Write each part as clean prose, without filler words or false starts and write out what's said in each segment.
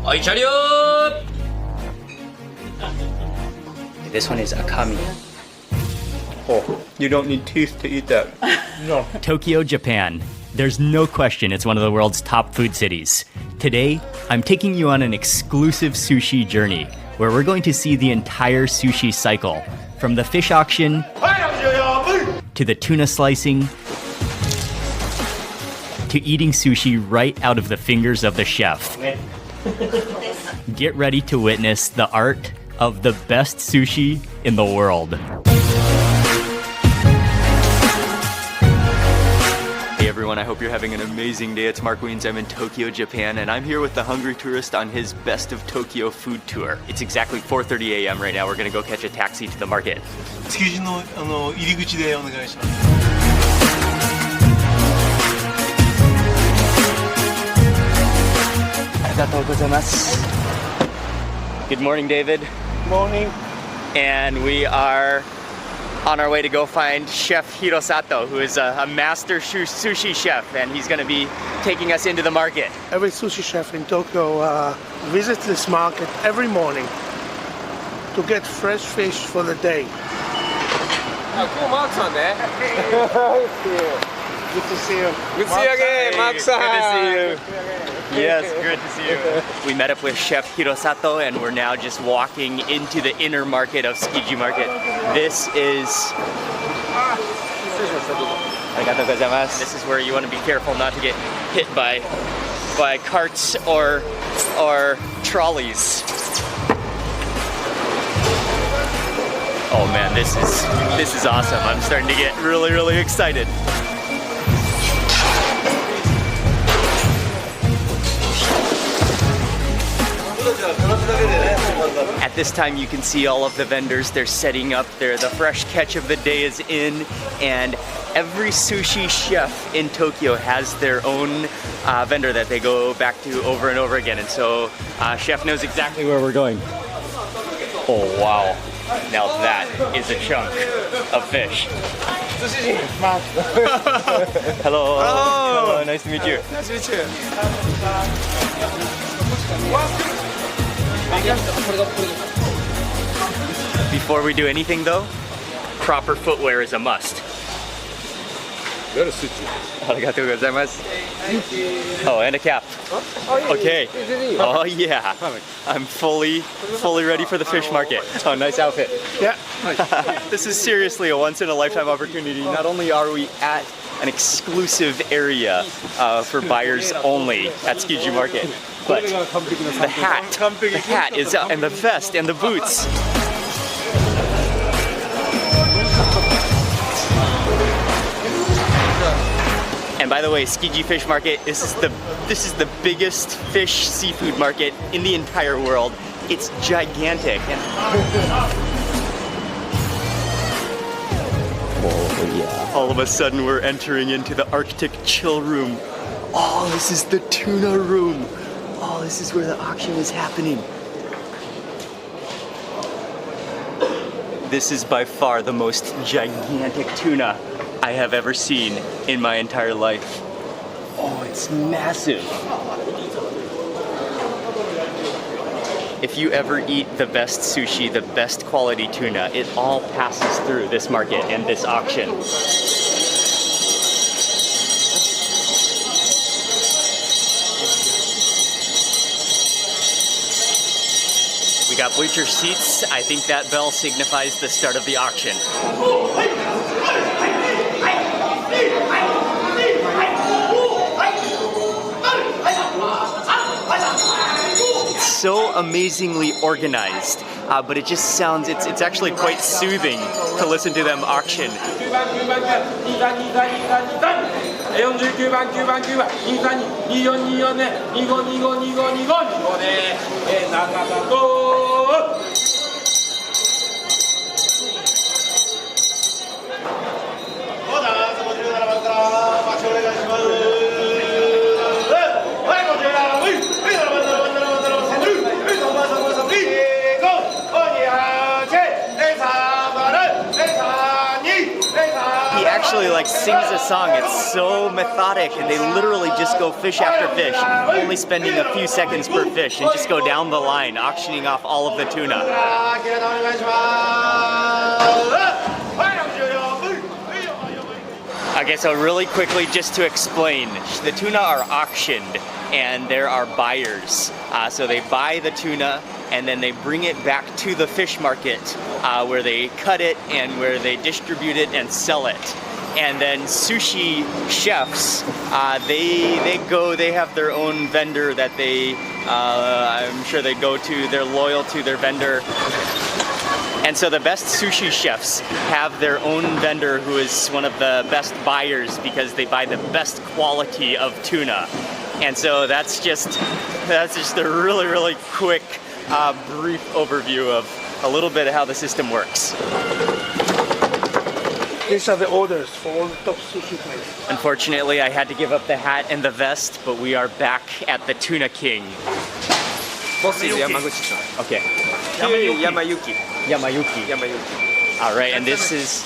어이 차렷! This one is akami. Oh, you don't need teeth to eat that. No. Tokyo, Japan. There's no question it's one of the world's top food cities. Today, I'm taking you on an exclusive sushi journey where we're going to see the entire sushi cycle, from the fish auction to the tuna slicing to eating sushi right out of the fingers of the chef. Get ready to witness the art of the best sushi in the world. Hey everyone, I hope you're having an amazing day. It's Mark Wiens. I'm in Tokyo, Japan, and I'm here with the hungry tourist on his Best of Tokyo food tour. It's exactly 4:30 a.m. right now. We're gonna go catch a taxi to the market. 築地の入り口でお願いします。Good morning, David. Morning. And we are on our way to go find Chef Hirosato, who is a master sushi chef, and he's going to be taking us into the market. Every sushi chef in Tokyo visits this market every morning to get fresh fish for the day. Good to see you. Good to see you again, Mark-san. Good to see you. Yes, good to see you. We met up with Chef Hirosato and we're now just walking into the inner market of Tsukiji Market. This is where you want to be careful not to get hit by carts or trolleys. Oh man, this is awesome. I'm starting to get really excited. At this time you can see all of the vendors. They're setting up the fresh catch of the day is in, and every sushi chef in Tokyo has their own vendor that they go back to over and over again, and so chef knows exactly where we're going. Oh wow, now that is a chunk of fish. Hello. Hello, nice to meet you. Nice to meet you. Before we do anything though, proper footwear is a must. Arigatou gozaimasu. Oh, and a cap. Okay. Oh yeah. I'm fully ready for the fish market. Oh, nice outfit. Yeah. This is seriously a once-in-a-lifetime opportunity. Not only are we at an exclusive area for buyers only at Tsukiji Market, but the hat is out, and the vest and the boots. And by the way, Tsukiji Fish Market, this is the biggest fish seafood market in the entire world. It's gigantic. Oh yeah. All of a sudden we're entering into the Arctic chill room. Oh, this is the tuna room. Oh, this is where the auction is happening. This is by far the most gigantic tuna I have ever seen in my entire life. Oh, it's massive. If you ever eat the best sushi, the best quality tuna, it all passes through this market and this auction. We got bleacher seats. I think that bell signifies the start of the auction. It's so amazingly organized, but it just sounds, it's actually quite soothing to listen to them auction. he actually like sings a song. It's so methodic, and they literally just go fish after fish, only spending a few seconds per fish, and just go down the line, auctioning off all of the tuna. Okay, so really quickly, just to explain, the tuna are auctioned, and there are buyers. So they buy the tuna, and then they bring it back to the fish market, where they cut it and where they distribute it and sell it. And then sushi chefs, they have their own vendor that I'm sure they go to, they're loyal to their vendor. And so the best sushi chefs have their own vendor who is one of the best buyers because they buy the best quality of tuna. And so that's just a really, really quick, brief overview of a little bit of how the system works. These are the orders for all the top sushi places. Unfortunately, I had to give up the hat and the vest, but we are back at the Tuna King. Boss is Yamaguchi-san. Okay. Yamayuki. Yamayuki. All right, and this is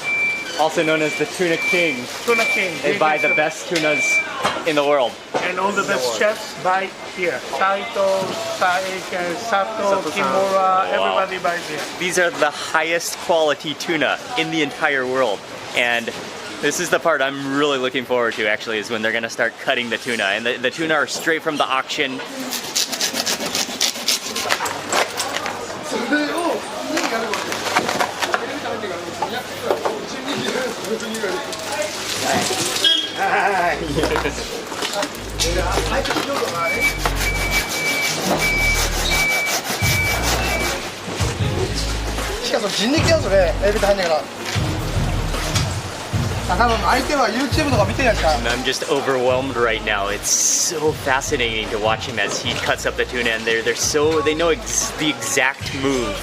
also known as the Tuna King. Tuna King. They buy the best tunas in the world. And all the best chefs buy here. Saito, Sato, Kimura, everybody buys here. These are the highest quality tuna in the entire world. And this is the part I'm really looking forward to, actually, is when they're going to start cutting the tuna. And the tuna are straight from the auction. I'm just overwhelmed right now. It's so fascinating to watch him as he cuts up the tuna, and they know the exact move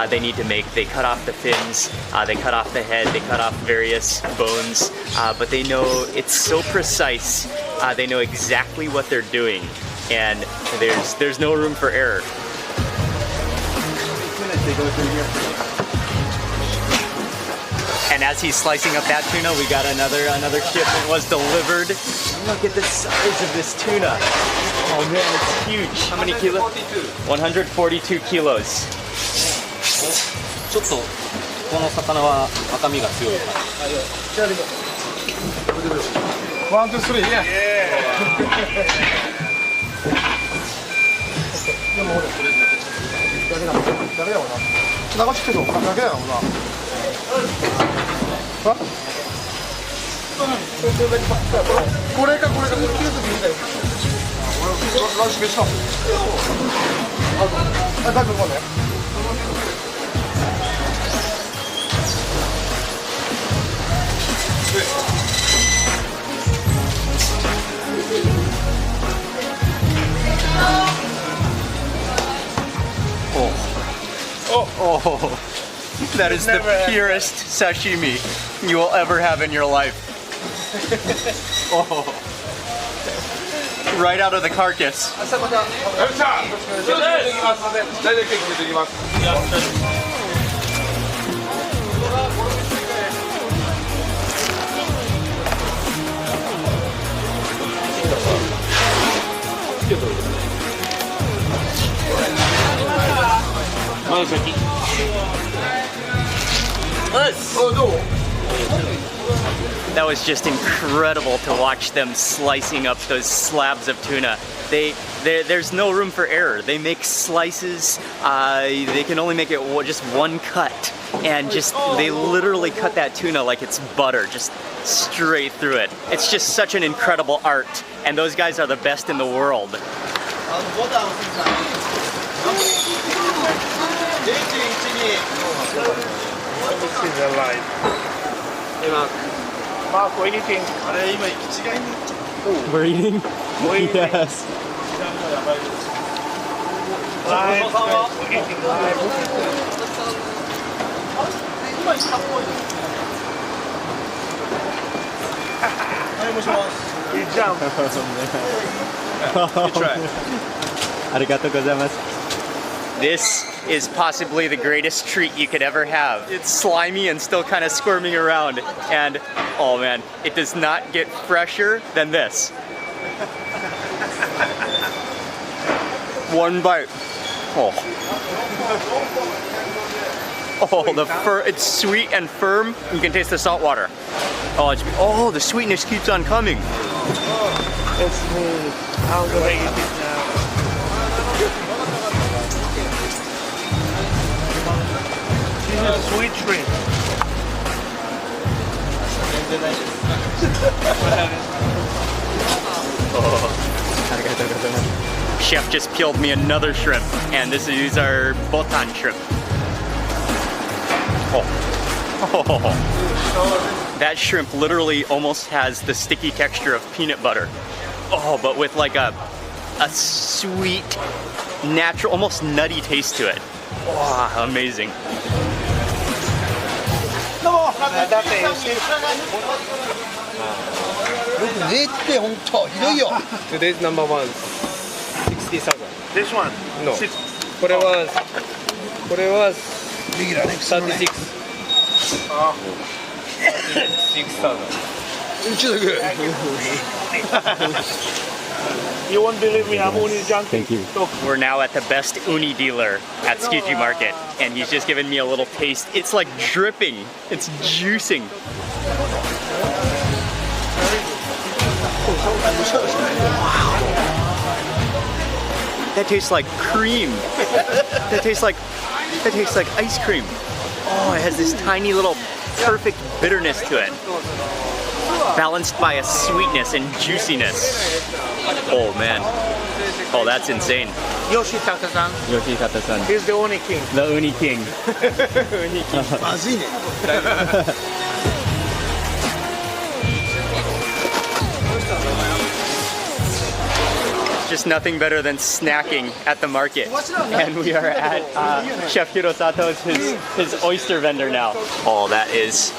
they need to make. They cut off the fins, they cut off the head, they cut off various bones, but they know it's so precise. They know exactly what they're doing, and there's no room for error. And as he's slicing up that tuna, we got another shipment was delivered. Look at the size of this tuna. Oh man, it's huge. How many kilos? 142 kilos. ちょっとこの魚は赤身が強いから。 1, 2, 3, yeah. でも俺これだけだもん。誰やろな。流してるのだけやろな。あ？これかこれ切るとき見たよ。俺ランチ飯だもん。あ、だいぶこうね。Oh, that is the purest sashimi you will ever have in your life. Oh, right out of the carcass. That was just incredible to watch them slicing up those slabs of tuna. There's no room for error. They make slices, they can only make it just one cut, and they literally cut that tuna like it's butter, just straight through it. It's just such an incredible art, and those guys are the best in the world. Mark, we're eating. We're eating? Yes. Live. We're eating live. You jump. Good try. This is possibly the greatest treat you could ever have. It's slimy and still kind of squirming around, and oh man, it does not get fresher than this. One bite. Oh. Oh, it's sweet and firm. You can taste the salt water. Oh, the sweetness keeps on coming. It's smooth. I'll go eat it now. This is sweet shrimp. Chef just peeled me another shrimp, and these are botan shrimp. Oh. That shrimp literally almost has the sticky texture of peanut butter. Oh, but with like a sweet, natural, almost nutty taste to it. Wow, amazing. Today's number one, 60,000. This one? No. これは 36. 6,000. You won't believe me, I'm uni junkie. Thank you. We're now at the best uni dealer at Tsukiji Market, and he's just given me a little taste. It's like dripping. It's juicing. Wow. That tastes like cream. That tastes like ice cream. Oh, it has this tiny little perfect bitterness to it, balanced by a sweetness and juiciness. Oh man. Oh, that's insane. Yoshitaka-san. Yoshitaka-san. He's the Uni King. The Uni King. Just nothing better than snacking at the market. And we are at Chef Hirosato's his oyster vendor now. Oh, that is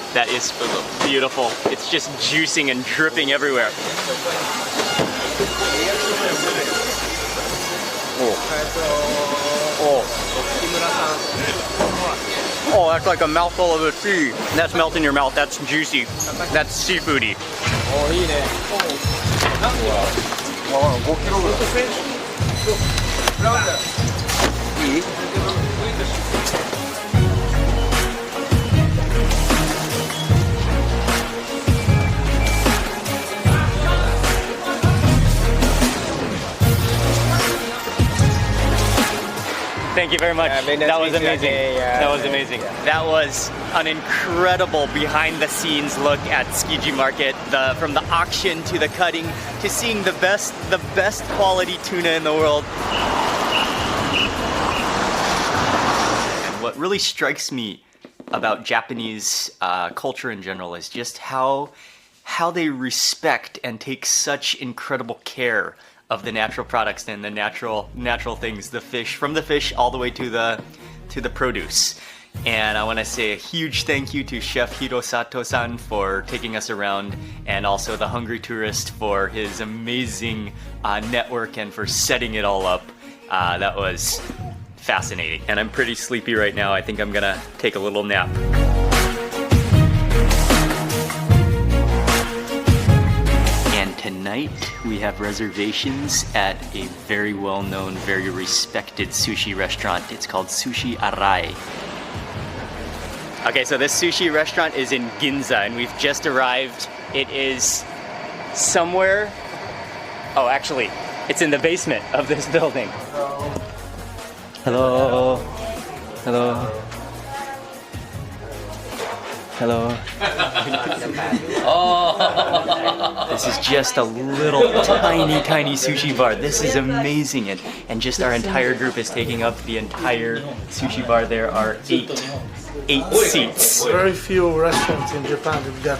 beautiful. It's just juicing and dripping everywhere. Oh, that's like a mouthful of the sea. That's melt in your mouth. That's juicy. That's seafoody. Thank you very much. That was amazing. That was amazing. That was an incredible behind-the-scenes look at Tsukiji Market. From the auction to the cutting to seeing the best quality tuna in the world. And what really strikes me about Japanese culture in general is just how they respect and take such incredible care of the natural products and the natural things, the fish, from the fish all the way to the produce. And I want to say a huge thank you to Chef Hirosato-san for taking us around, and also the Hungry Tourist for his amazing network and for setting it all up. That was fascinating. And I'm pretty sleepy right now. I think I'm gonna take a little nap. Tonight we have reservations at a very well-known, very respected sushi restaurant. It's called Sushi Arai. Okay, so this sushi restaurant is in Ginza, and we've just arrived. It is somewhere... Oh, actually, it's in the basement of this building. Hello. Hello. Hello. This is just a little tiny sushi bar. This is amazing, and just our entire group is taking up the entire sushi bar. There are eight seats. Very few restaurants in Japan have got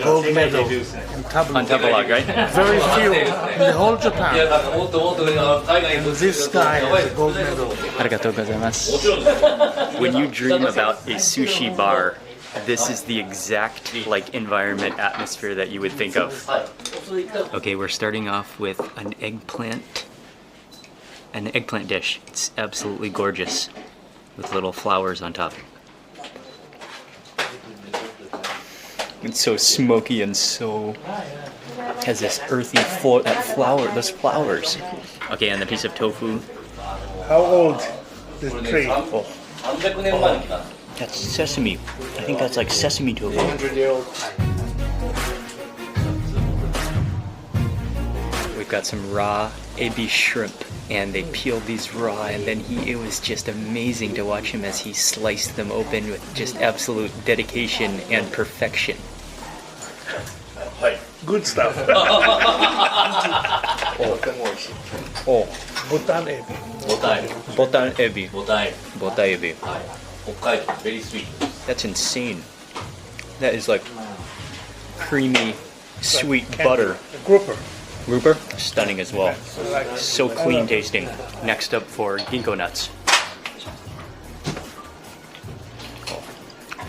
gold medal on Tabelog, right? Very few in the whole Japan. And this guy has a gold medal. When you dream about a sushi bar, this is the exact environment, atmosphere that you would think of. Okay, we're starting off with an eggplant dish. It's absolutely gorgeous. with little flowers on top. It's so smoky and so has this earthy those flowers. Okay, and the piece of tofu. How old this tree? Oh, that's sesame. I think that's like sesame tofu. 100-year-old. We've got some raw ebi shrimp, and they peeled these raw, and then it was just amazing to watch him as he sliced them open with just absolute dedication and perfection. Good stuff. Oh, Bhutan ebi. botan ebi. Bota ebi. Very sweet. That's insane. That is like creamy, sweet Candy. butter. Grouper. Grouper, stunning as well. So clean tasting. Next up for ginkgo nuts. Oh,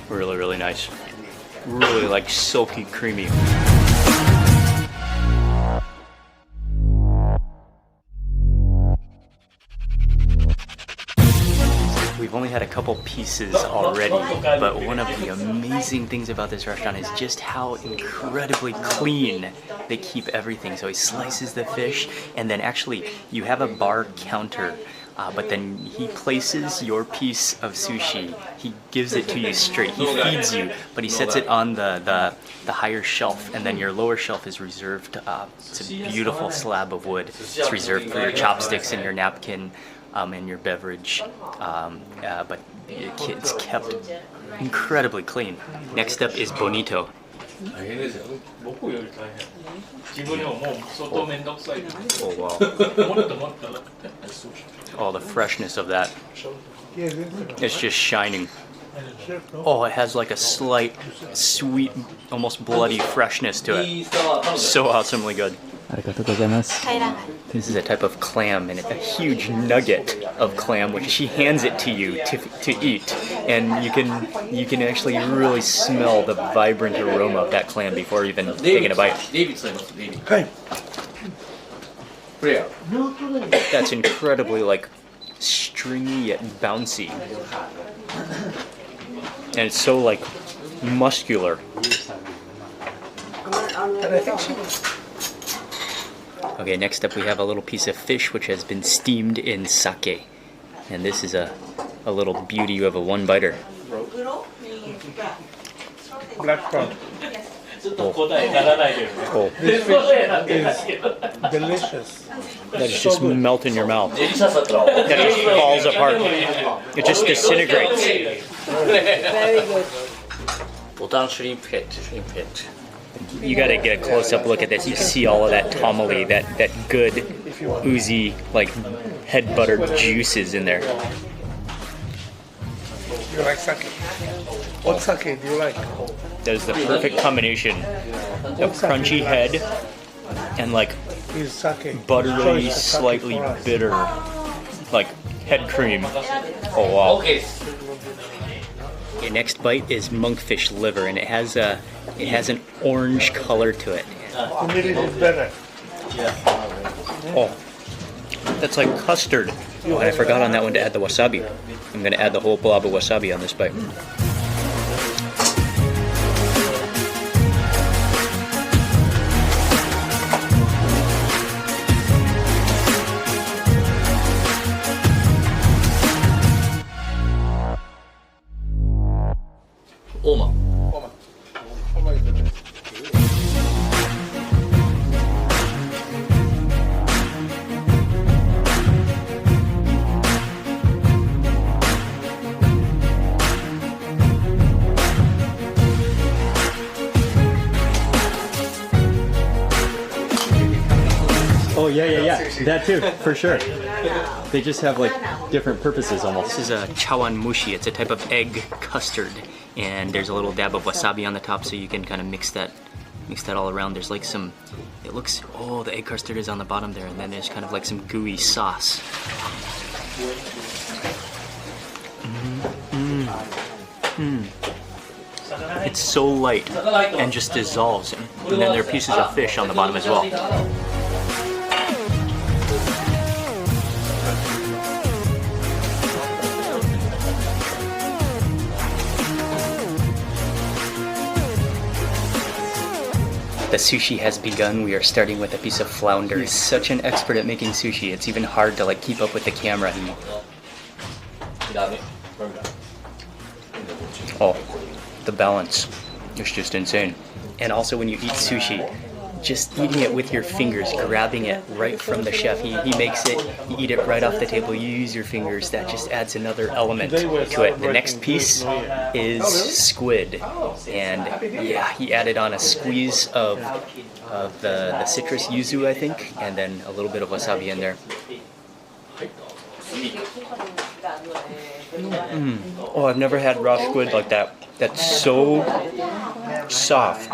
really, really nice. Really like silky, creamy. We've only had a couple pieces already, but one of the amazing things about this restaurant is just how incredibly clean they keep everything. So he slices the fish, and then actually you have a bar counter, but then he places your piece of sushi. He gives it to you straight. He feeds you, but he sets it on the higher shelf, and then your lower shelf is reserved. It's a beautiful slab of wood. It's reserved for your chopsticks and your napkin. And your beverage, but it's kept incredibly clean. Next up is bonito. Oh wow. Oh, the freshness of that. It's just shining. Oh, it has like a slight, sweet, almost bloody freshness to it. So awesomely good. This is a type of clam, and it's a huge nugget of clam, which she hands it to you to eat, and you can actually really smell the vibrant aroma of that clam before even taking a bite. Hey. That's incredibly like stringy yet bouncy, and it's so like muscular. And I think she Okay, next up we have a little piece of fish which has been steamed in sake. And this is a little beauty. You have a one-biter. black prawn. Oh, This fish is delicious. that is just melt in your mouth. That just falls apart. It just disintegrates. Very good. Botan shrimp head. You gotta get a close-up look at this. You see all of that tamale, that good, oozy, like head buttered juices in there. You like sake? What sake do you like? That is the perfect combination of crunchy head and like Is sake. buttery, Choice of sake slightly for us. bitter, like head cream. Oh wow. Okay. Okay, next bite is monkfish liver, and it has an orange color to it. Humidity is better. Oh, that's like custard. Oh, and I forgot on that one to add the wasabi. I'm gonna add the whole blob of wasabi on this bite. Oma. Oh yeah, that too, for sure. They just have like different purposes almost. This is a chawan mushi. It's a type of egg custard, and there's a little dab of wasabi on the top, so you can kind of mix that all around. There's like some, it looks, oh, the egg custard is on the bottom there, and then there's kind of like some gooey sauce. It's so light and just dissolves, and then there are pieces of fish on the bottom as well. The sushi has begun. We are starting with a piece of flounder. He's such an expert at making sushi. It's even hard to like keep up with the camera. Oh, the balance is just insane. And also when you eat sushi, just eating it with your fingers, grabbing it right from the chef. He makes it, you eat it right off the table, you use your fingers. That just adds another element to it. The next piece is squid. And yeah, he added on a squeeze of the citrus yuzu, I think, and then a little bit of wasabi in there. Oh, I've never had raw squid like that. That's so soft.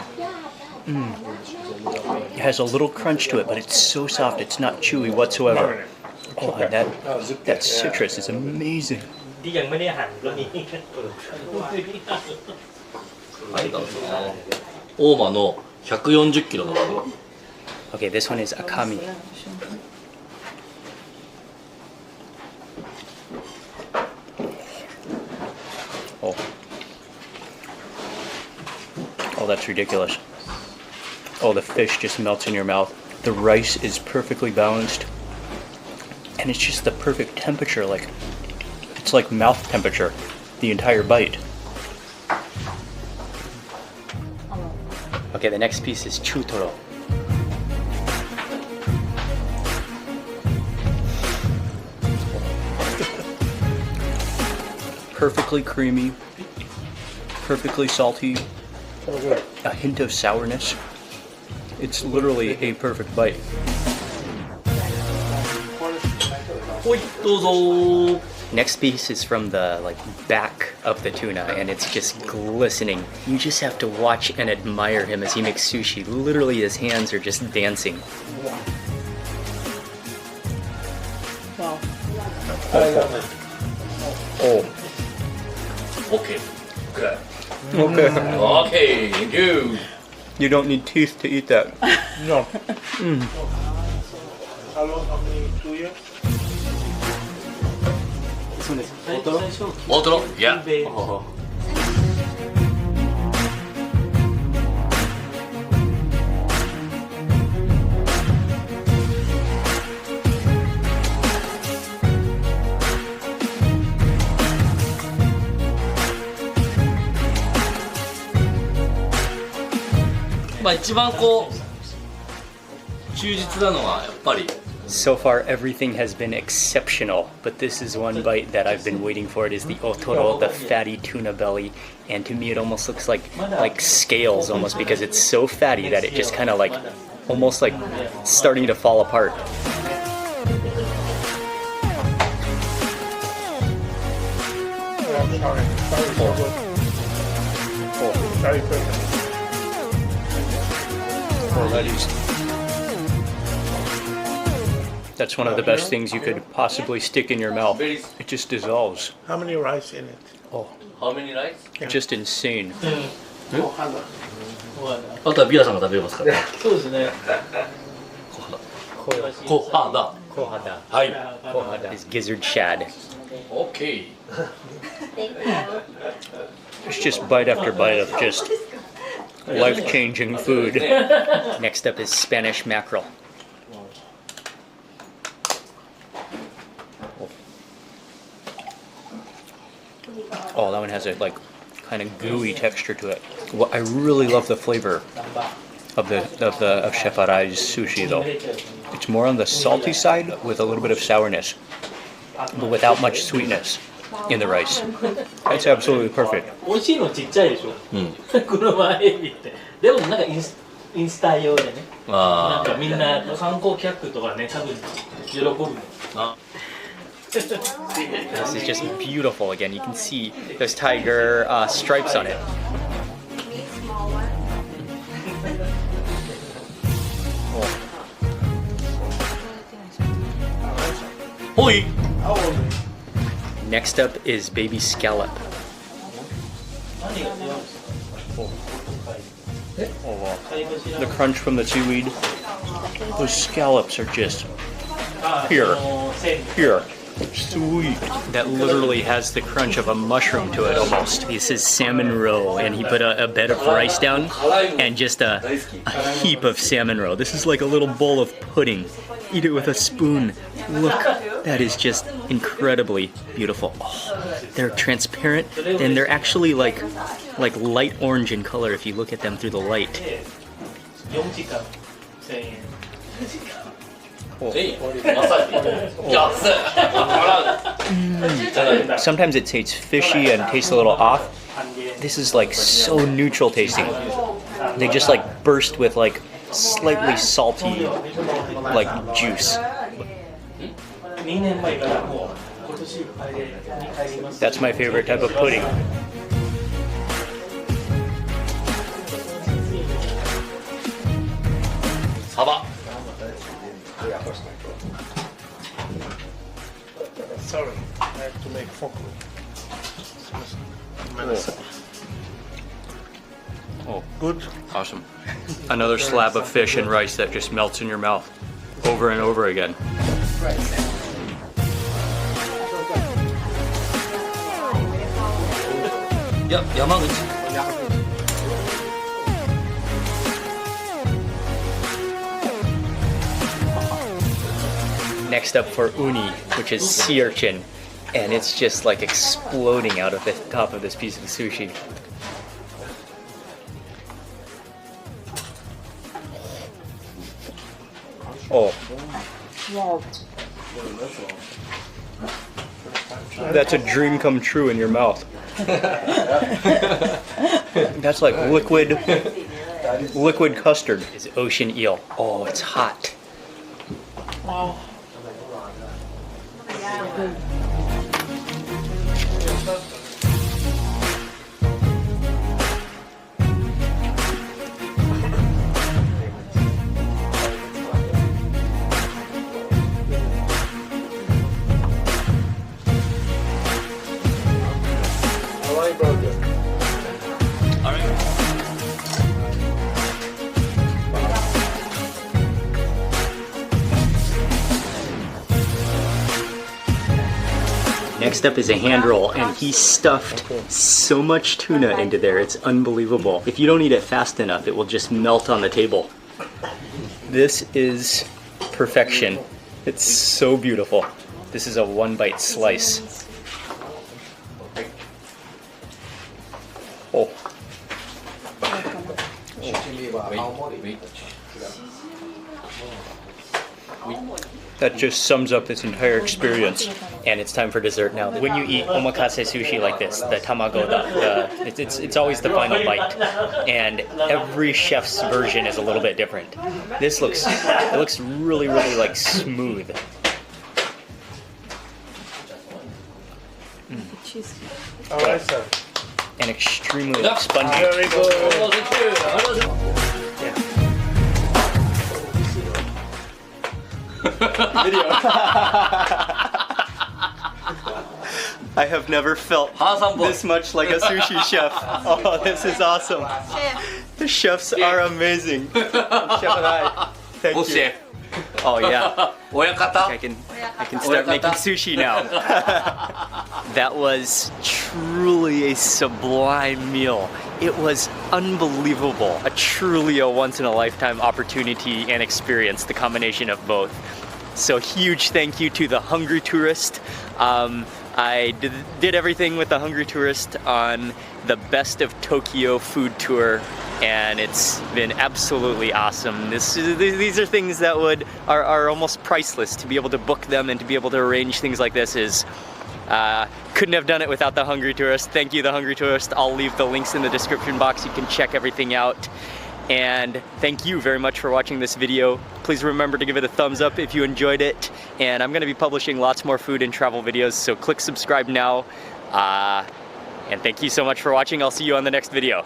It has a little crunch to it, but it's so soft. It's not chewy whatsoever. Oh, and that citrus is amazing. Okay, this one is akami. Oh, that's ridiculous. Oh, the fish just melts in your mouth. The rice is perfectly balanced. And it's just the perfect temperature, like, it's like mouth temperature, the entire bite. Okay, the next piece is chutoro. Perfectly creamy, perfectly salty, a hint of sourness. It's literally a perfect bite. Next piece is from the back of the tuna, and it's just glistening. You just have to watch and admire him as he makes sushi. Literally his hands are just dancing. Wow. Oh. Okay. Okay, thank you. You don't need teeth to eat that. No. How long? How many? 2 years? Otro? Yeah. So far, everything has been exceptional, but this is one bite that I've been waiting for. It is the otoro, the fatty tuna belly, and to me it almost looks like scales almost, because it's so fatty that it just kind of almost like starting to fall apart. That's one of the best things you could possibly stick in your mouth. It just dissolves. How many rice in it? Oh, How many rice? just insane. あとはビアさんが食べますから。そうですね。小肌。はい。 His gizzard shad. Okay. It's just bite after bite of just life-changing food. Next up is Spanish mackerel. Oh, that one has a kind of gooey texture to it. Well, I really love the flavor of Chef Arai's sushi though. It's more on the salty side with a little bit of sourness, but without much sweetness in the rice. It's absolutely perfect. 美味しいのちっちゃいでしょ。車エビって。でもなんかインスタ用でね。なんかみんな観光客とかね、多分喜ぶの。This is just beautiful. Again, you can see those tiger stripes on it. Oi. Next up is baby scallop. Oh, wow. The crunch from the seaweed. Those scallops are just pure. Sweet. That literally has the crunch of a mushroom to it almost. This is salmon roe, and he put a bed of rice down and just a heap of salmon roe. This is like a little bowl of pudding. Eat it with a spoon. Look, that is just incredibly beautiful. Oh, they're transparent, and they're actually like light orange in color if you look at them through the light. Sometimes it tastes fishy and tastes a little off. This is like so neutral tasting. They just like burst with like slightly salty like juice. That's my favorite type of pudding. Sorry, I have to make foku. Oh, Good. awesome. Another slab of fish and rice that just melts in your mouth over and over again. Yep, Yamaguchi. Next up for uni, which is sea urchin, and it's just like exploding out of the top of this piece of sushi. Oh, Wow. that's a dream come true in your mouth. That's like liquid custard. It's ocean eel. Oh, it's hot. Wow. Next up is a hand roll, and he stuffed so much tuna into there, it's unbelievable. If you don't eat it fast enough, it will just melt on the table. This is perfection. It's so beautiful. This is a one-bite slice. Oh. That just sums up this entire experience. And it's time for dessert now. When you eat omakase sushi like this, the tamago, it's always the final bite. And every chef's version is a little bit different. This looks really like smooth. Alright, sir. And extremely spongy. Very good. I have never felt this much like a sushi chef. Oh, this is awesome. The chefs are amazing. Chef and I. Thank you. Oh yeah. I can start making sushi now. That was truly a sublime meal. It was unbelievable. Truly a once-in-a-lifetime opportunity and experience, the combination of both. So huge thank you to the Hungry Tourist. I did everything with the Hungry Tourist on the Best of Tokyo food tour, and it's been absolutely awesome. These are things that are almost priceless. To be able to book them and to be able to arrange things like this is couldn't have done it without the Hungry Tourist. Thank you, the Hungry Tourist. I'll leave the links in the description box. You can check everything out. And thank you very much for watching this video. Please remember to give it a thumbs up if you enjoyed it. And I'm gonna be publishing lots more food and travel videos, so click subscribe now. And thank you so much for watching. I'll see you on the next video.